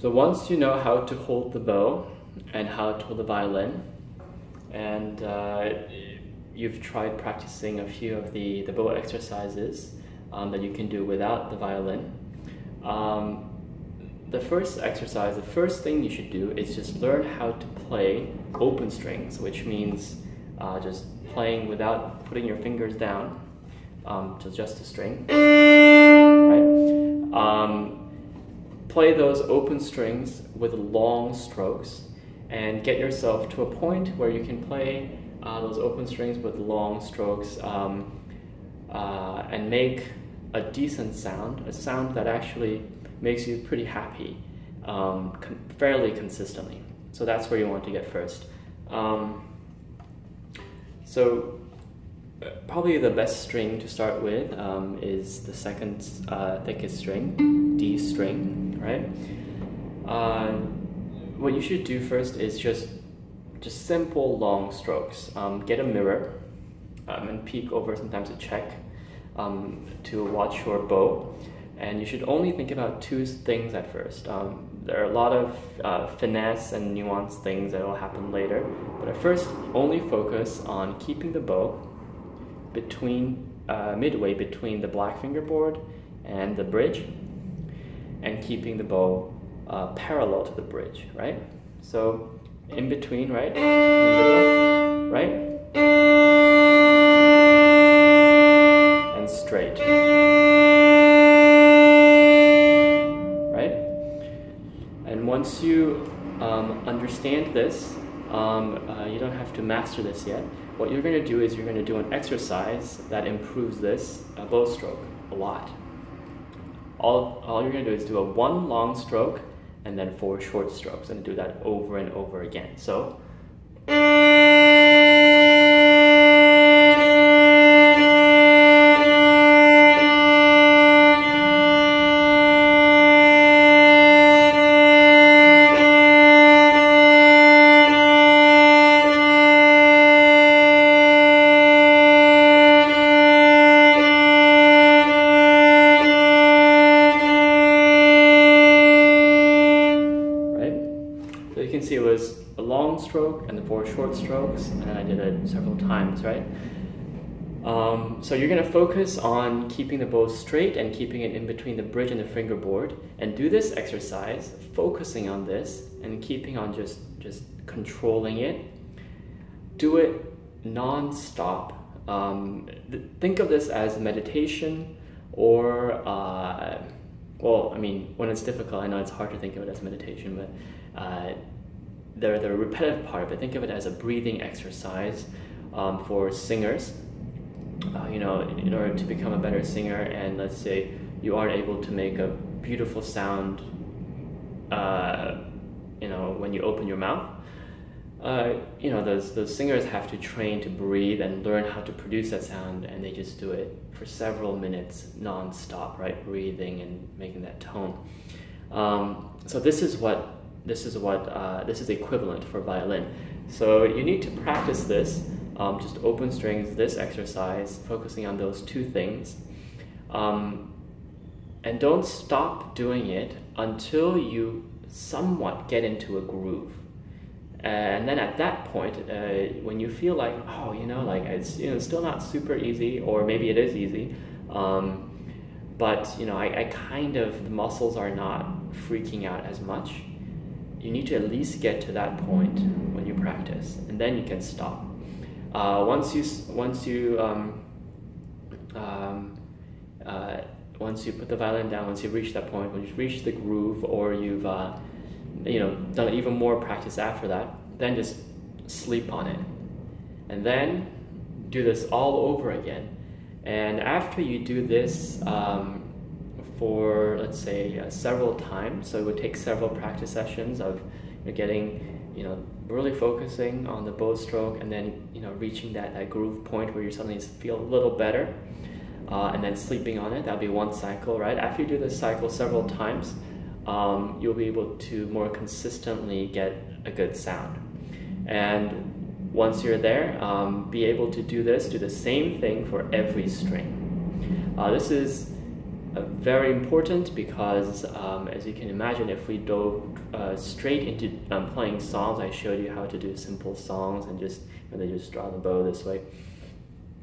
So once you know how to hold the bow and how to hold the violin, and you've tried practicing a few of the bow exercises that you can do without the violin, the first exercise, the first thing you should do is just learn how to play open strings, which means just playing without putting your fingers down, just a string, right? Play those open strings with long strokes and get yourself to a point where you can play those open strings with long strokes and make a decent sound, a sound that actually makes you pretty happy fairly consistently. So that's where you want to get first. So probably the best string to start with is the second thickest string, D string, right? What you should do first is just simple long strokes. Get a mirror and peek over sometimes to check to watch your bow. And you should only think about two things at first. There are a lot of finesse and nuanced things that will happen later, but at first only focus on keeping the bow between midway between the black fingerboard and the bridge, and keeping the bow parallel to the bridge, right? So in between, right? In the middle, right? And straight. Right? And once you understand this, you don't have to master this yet. What you're going to do is you're going to do an exercise that improves this bow stroke a lot. All you're going to do is do a 1 long stroke and then 4 short strokes, and do that over and over again. So it was a long stroke and the 4 short strokes, and then I did it several times, right? So you're going to focus on keeping the bow straight and keeping it in between the bridge and the fingerboard, and do this exercise focusing on this and keeping on just controlling it. Do it non-stop. Think of this as meditation, or well, I mean, when it's difficult, I know it's hard to think of it as meditation, but the repetitive part of it, think of it as a breathing exercise for singers. You know, in order to become a better singer, and let's say you aren't able to make a beautiful sound, you know, when you open your mouth, you know, those singers have to train to breathe and learn how to produce that sound, and they just do it for several minutes non-stop, right? Breathing and making that tone. So this is the equivalent for violin. So you need to practice this, just open strings, this exercise, focusing on those two things. And don't stop doing it until you somewhat get into a groove. And then at that point, when you feel like, oh, you know, like it's, you know, still not super easy, or maybe it is easy, but you know, I kind of, the muscles are not freaking out as much. You need to at least get to that point when you practice, and then you can stop. Once you put the violin down, once you reach that point, when you've reached the groove, or you've you know, done even more practice after that, then just sleep on it, and then do this all over again. And after you do this for, let's say, several times, so it would take several practice sessions of getting, you know, really focusing on the bow stroke, and then, you know, reaching that groove point where you suddenly feel a little better, and then sleeping on it. That'll be one cycle, right? After you do this cycle several times, you'll be able to more consistently get a good sound. And once you're there, be able to do the same thing for every string. This is very important because, as you can imagine, if we dove straight into playing songs, I showed you how to do simple songs and just they just draw the bow this way.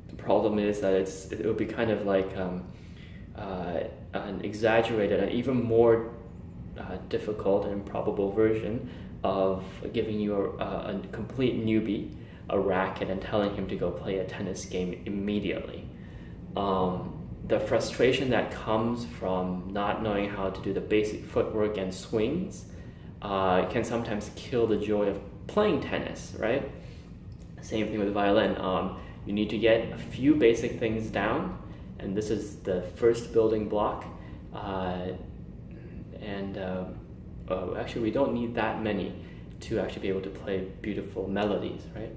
The problem is that it would be kind of like an exaggerated and even more difficult and improbable version of giving you a complete newbie a racket and telling him to go play a tennis game immediately. The frustration that comes from not knowing how to do the basic footwork and swings can sometimes kill the joy of playing tennis, right? Same thing with violin. You need to get a few basic things down, and this is the first building block. Actually, we don't need that many to actually be able to play beautiful melodies, right?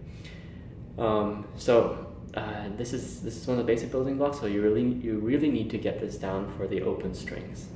This is one of the basic building blocks. So you really need to get this down for the open strings.